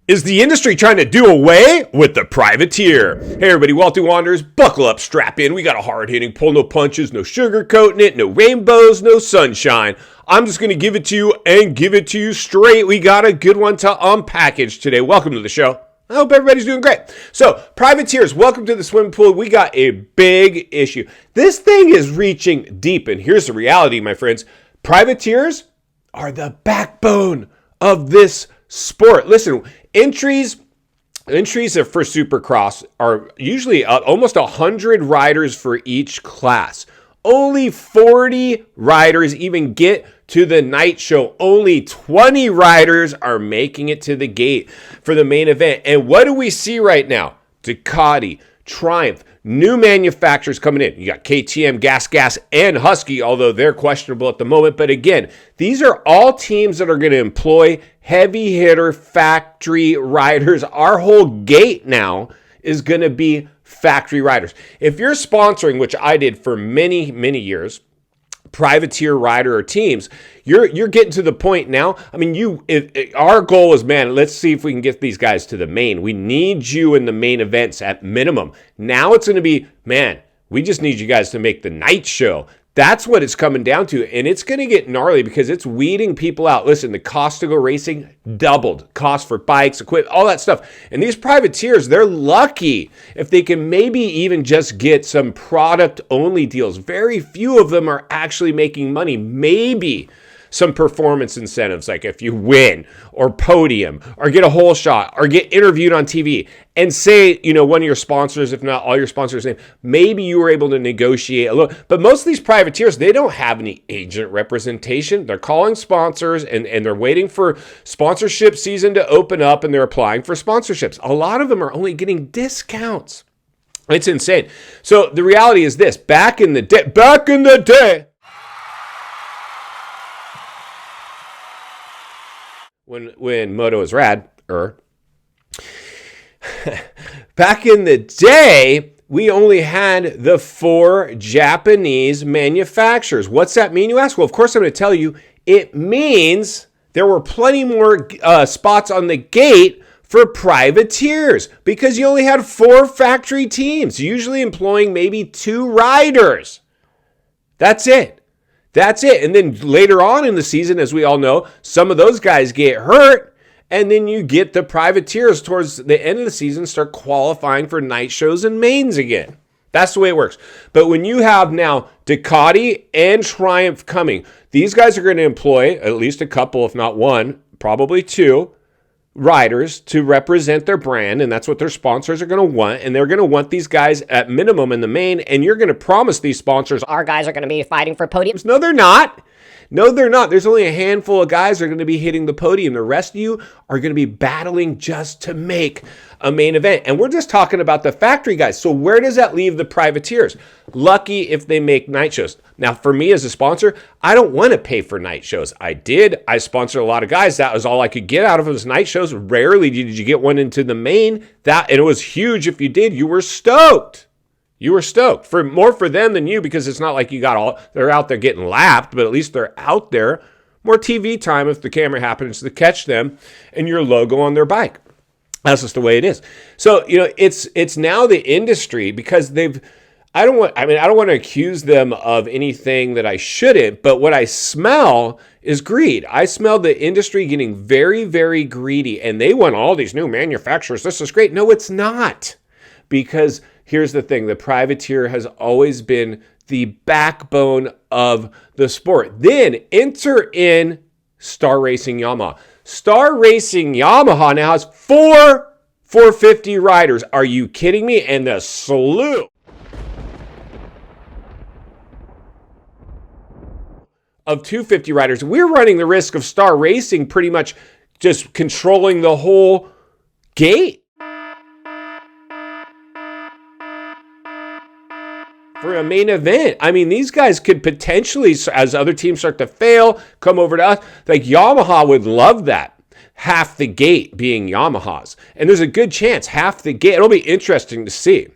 Is the industry trying to do away with the privateer? Hey everybody, Wealthy Wanderers, buckle up, strap in. We got a hard-hitting pull, no punches, no sugarcoating it, no rainbows, no sunshine. I'm just going to give it to you and give it to you straight. We got a good one to unpackage today. Welcome to the show. I hope everybody's doing great. So, privateers, welcome to the swimming pool. We got a big issue. This thing is reaching deep, and here's the reality, my friends. Privateers are the backbone of this sport. Listen, entries for Supercross are usually almost 100 riders for each class. Only 40 riders even get to the night show. Only 20 riders are making it to the gate for the main event. And what do we see right now? Ducati, Triumph, new manufacturers coming in. You got KTM, Gas, and Husky, although they're questionable at the moment. But again, these are all teams that are going to employ heavy hitter factory riders. Our whole gate now is going to be factory riders. If you're sponsoring, which I did for many, many years, privateer rider or teams, you're getting to the point now. I mean, our goal is, man, let's see if we can get these guys to the main. We need you in the main events at minimum. Now it's going to be, man, we just need you guys to make the night show. That's what it's coming down to, and it's going to get gnarly because it's weeding people out. Listen, the cost to go racing doubled. Cost for bikes, equipment, all that stuff. And these privateers, they're lucky if they can maybe even just get some product-only deals. Very few of them are actually making money. Maybe some performance incentives, like if you win or podium or get a hole shot or get interviewed on TV and say, one of your sponsors, if not all your sponsors' name, maybe you were able to negotiate a little. But most of these privateers, they don't have any agent representation. They're calling sponsors and they're waiting for sponsorship season to open up and they're applying for sponsorships. A lot of them are only getting discounts. It's insane. So the reality is this, back in the day, when Moto was rad, back in the day, we only had the 4 Japanese manufacturers. What's that mean, you ask? Well, of course I'm going to tell you. It means there were plenty more spots on the gate for privateers because you only had 4 factory teams, usually employing maybe 2 riders. That's it. And then later on in the season, as we all know, some of those guys get hurt, and then you get the privateers towards the end of the season start qualifying for night shows and mains again. That's the way it works. But when you have now Ducati and Triumph coming, these guys are going to employ at least a couple, if not one, probably 2 riders to represent their brand, and that's what their sponsors are going to want, and they're going to want these guys at minimum in the main, and you're going to promise these sponsors, our guys are going to be fighting for podiums. No, they're not. No, they're not. There's only a handful of guys that are going to be hitting the podium. The rest of you are going to be battling just to make a main event. And we're just talking about the factory guys. So where does that leave the privateers? Lucky if they make night shows. Now, for me as a sponsor, I don't want to pay for night shows. I sponsored a lot of guys. That was all I could get out of those night shows. Rarely did you get one into the main. And it was huge. If you did, you were stoked. You were stoked. More for them than you, because it's not like they're out there getting lapped, but at least they're out there. More TV time if the camera happens to catch them and your logo on their bike. That's just the way it is. So, it's now the industry, because I don't want to accuse them of anything that I shouldn't, but what I smell is greed. I smell the industry getting very, very greedy, and they want all these new manufacturers. This is great. No, it's not. Because here's the thing, the privateer has always been the backbone of the sport. Then enter in Star Racing Yamaha. Star Racing Yamaha now has 4 450 riders. Are you kidding me? And the slew of 250 riders. We're running the risk of Star Racing pretty much just controlling the whole gate for a main event. I mean, these guys could potentially, as other teams start to fail, come over to us. Like Yamaha would love that. Half the gate being Yamaha's. And there's a good chance half the gate, it'll be interesting to see.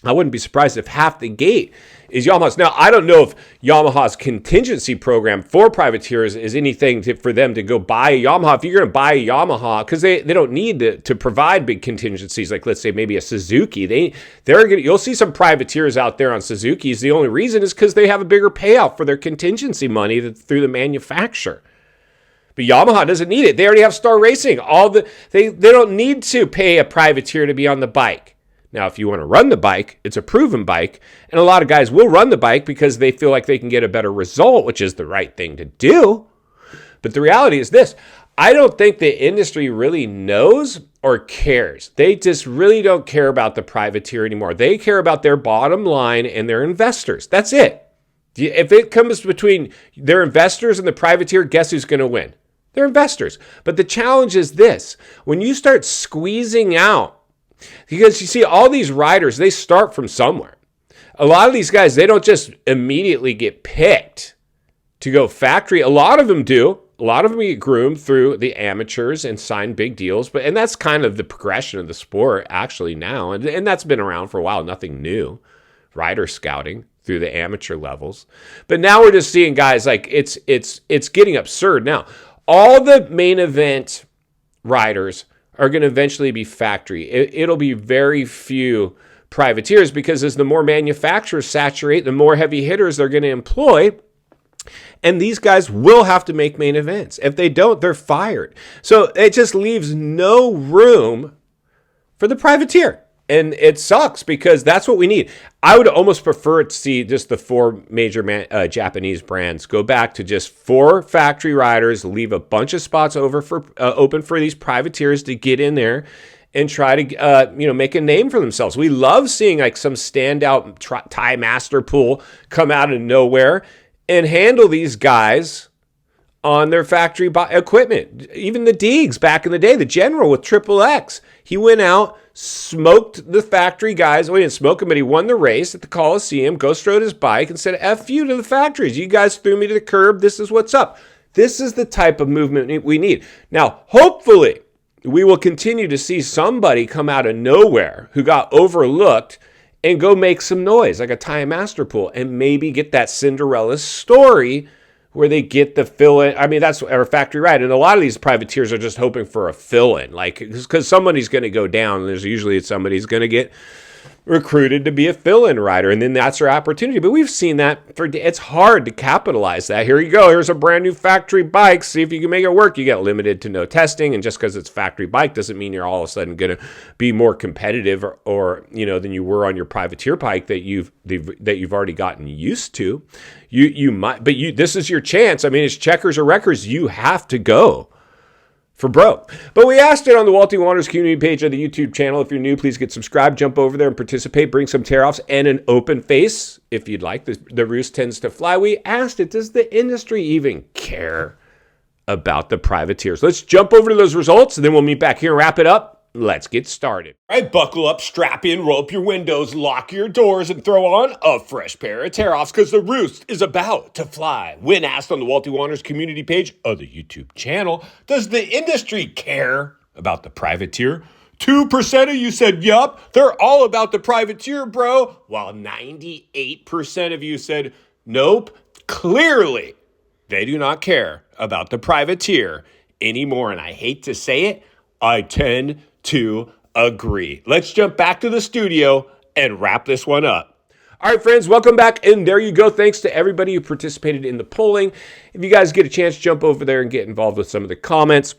I wouldn't be surprised if half the gate is Yamaha's. Now, I don't know if Yamaha's contingency program for privateers is anything for them to go buy a Yamaha. If you're going to buy a Yamaha, because they don't need to provide big contingencies, like let's say maybe a Suzuki. You'll see some privateers out there on Suzukis. The only reason is because they have a bigger payout for their contingency money through the manufacturer. But Yamaha doesn't need it. They already have Star Racing. They don't need to pay a privateer to be on the bike. Now, if you want to run the bike, it's a proven bike, and a lot of guys will run the bike because they feel like they can get a better result, which is the right thing to do. But the reality is this. I don't think the industry really knows or cares. They just really don't care about the privateer anymore. They care about their bottom line and their investors. That's it. If it comes between their investors and the privateer, guess who's going to win? They're investors. But the challenge is this. When you start squeezing out, because you see all these riders, they start from somewhere. A lot of these guys, they don't just immediately get picked to go factory. A lot of them do. A lot of them get groomed through the amateurs and sign big deals. And that's kind of the progression of the sport actually now. And that's been around for a while. Nothing new. Rider scouting through the amateur levels. But now we're just seeing guys like it's getting absurd. Now, all the main event riders are going to eventually be factory. It'll be very few privateers because as the more manufacturers saturate, the more heavy hitters they're going to employ. And these guys will have to make main events. If they don't, they're fired. So it just leaves no room for the privateer. And it sucks because that's what we need. I would almost prefer to see just the four major Japanese brands go back to just 4 factory riders, leave a bunch of spots open for these privateers to get in there and try to make a name for themselves. We love seeing like some standout Thai master pool come out of nowhere and handle these guys on their factory equipment. Even the Deegs back in the day, the General with Triple X, he went out, smoked the factory guys. Well, he didn't smoke him, but he won the race at the Coliseum, Ghost rode his bike and said, F you to the factories. You guys threw me to the curb. This is what's up. This is the type of movement we need. Now, hopefully, we will continue to see somebody come out of nowhere who got overlooked and go make some noise, like a Thai master pool, and maybe get that Cinderella story where they get the fill-in. I mean, that's our factory ride. And a lot of these privateers are just hoping for a fill-in, like, because somebody's going to go down. And there's usually somebody's going to get recruited to be a fill-in rider, and then that's their opportunity. But we've seen that it's hard to capitalize that. Here you go. Here's a brand new factory bike. See if you can make it work. You get limited to no testing, and just because it's factory bike doesn't mean you're all of a sudden going to be more competitive or than you were on your privateer bike that you've already gotten used to. You might, but this is your chance. I mean, it's checkers or wreckers. You have to go for broke. But we asked it on the Walty Wanderers community page of the YouTube channel. If you're new, please get subscribed, jump over there and participate, bring some tear-offs and an open face if you'd like. The roost tends to fly. We asked it, does the industry even care about the privateers? Let's jump over to those results and then we'll meet back here and wrap it up. Let's get started. All right, buckle up, strap in, roll up your windows, lock your doors, and throw on a fresh pair of tear-offs because the roost is about to fly. When asked on the Walty Wanderers community page of the YouTube channel, does the industry care about the privateer? 2% of you said, yup, they're all about the privateer, bro, while 98% of you said, nope, clearly they do not care about the privateer anymore. And I hate to say it, I tend to agree. Let's jump back to the studio and wrap this one up. All right, friends, welcome back. And there you go. Thanks to everybody who participated in the polling. If you guys get a chance, jump over there and get involved with some of the comments.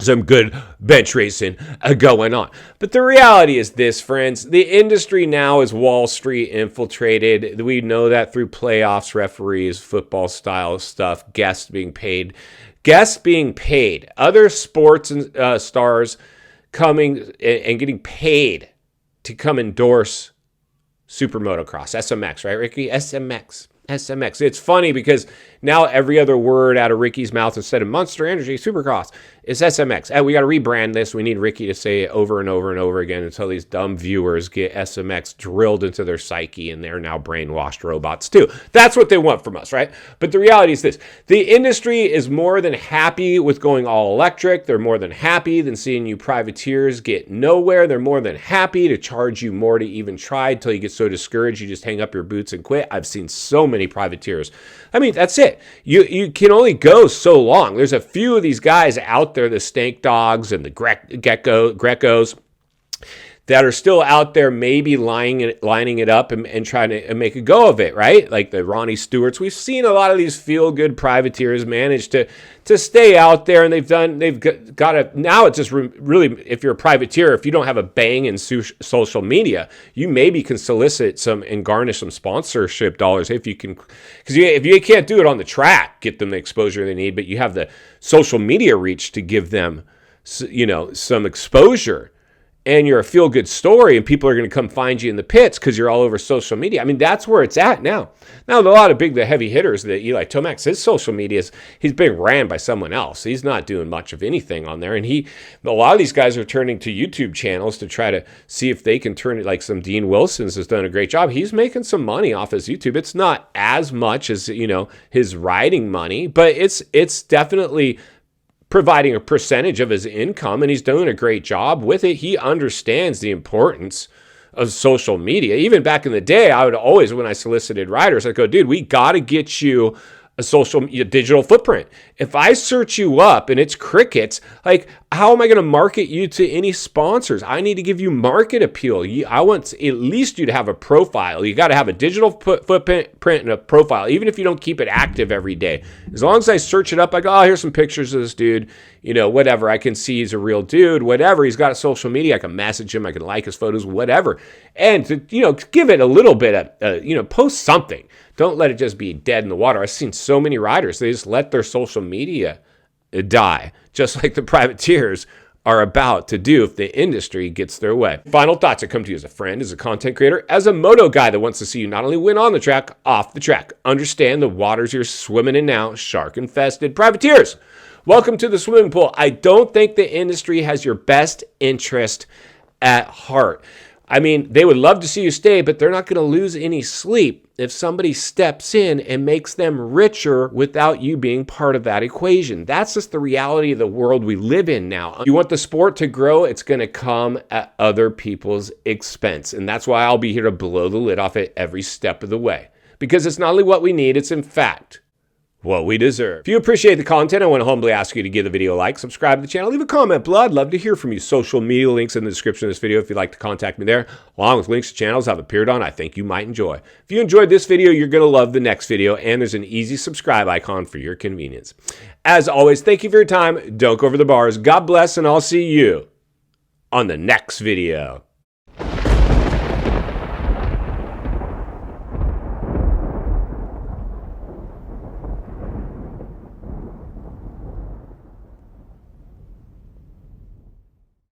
Some good bench racing going on. But the reality is this, friends. The industry now is Wall Street infiltrated. We know that through playoffs, referees, football style stuff, guests being paid. Other sports and stars coming and getting paid to come endorse Super Motocross, SMX, right, Ricky? SMX. It's funny because now every other word out of Ricky's mouth instead of Monster Energy Supercross It's SMX. We got to rebrand this. We need Ricky to say it over and over and over again until these dumb viewers get SMX drilled into their psyche and they're now brainwashed robots too. That's what they want from us, right? But the reality is this. The industry is more than happy with going all electric. They're more than happy than seeing you privateers get nowhere. They're more than happy to charge you more to even try until you get so discouraged you just hang up your boots and quit. I've seen so many privateers. I mean, that's it. You can only go so long. There's a few of these guys out there, the Stank Dogs and the Grecos, that are still out there maybe lining it up and trying to make a go of it, right? Like the Ronnie Stewarts. We've seen a lot of these feel-good privateers manage to stay out there, and they've got a, now it's just really, if you're a privateer, if you don't have a bang in social media, you maybe can solicit some and garnish some sponsorship dollars if you can, because if you can't do it on the track, get them the exposure they need, but you have the social media reach to give them, you know, some exposure. And you're a feel-good story, and people are going to come find you in the pits because you're all over social media. I mean, that's where it's at now. Now, a lot of the heavy hitters, the Eli Tomac, his social media he's being ran by someone else. He's not doing much of anything on there. And a lot of these guys are turning to YouTube channels to try to see if they can turn it, like some Dean Wilson's has done a great job. He's making some money off his YouTube. It's not as much as, you know, his riding money, but it's definitely providing a percentage of his income, and he's doing a great job with it. He understands the importance of social media. Even back in the day, I would always, when I solicited riders, I'd go, dude, we got to get you a digital footprint. If I search you up and it's crickets, like, how am I going to market you to any sponsors? I need to give you market appeal. I want at least you to have a profile. You got to have a digital footprint and a profile, even if you don't keep it active every day. As long as I search it up, I go, oh, here's some pictures of this dude, you know, whatever. I can see he's a real dude, whatever. He's got a social media. I can message him. I can like his photos, whatever. And to, you know, give it a little bit of, you know, post something. Don't let it just be dead in the water. I've seen so many riders, they just let their social media die, just like the privateers are about to do if the industry gets their way. Final thoughts. I come to you as a friend, as a content creator, as a moto guy that wants to see you not only win on the track, off the track. Understand the waters you're swimming in now, shark-infested privateers. Welcome to the swimming pool. I don't think the industry has your best interest at heart. I mean, they would love to see you stay, but they're not going to lose any sleep if somebody steps in and makes them richer without you being part of that equation. That's just the reality of the world we live in now. You want the sport to grow, it's going to come at other people's expense. And that's why I'll be here to blow the lid off it every step of the way. Because it's not only what we need, it's in fact what we deserve. If you appreciate the content, I want to humbly ask you to give the video a like, subscribe to the channel, leave a comment below. I'd love to hear from you. Social media links in the description of this video if you'd like to contact me there, along with links to channels I've appeared on I think you might enjoy. If you enjoyed this video, you're going to love the next video, and there's an easy subscribe icon for your convenience. As always, thank you for your time. Don't go over the bars. God bless, and I'll see you on the next video.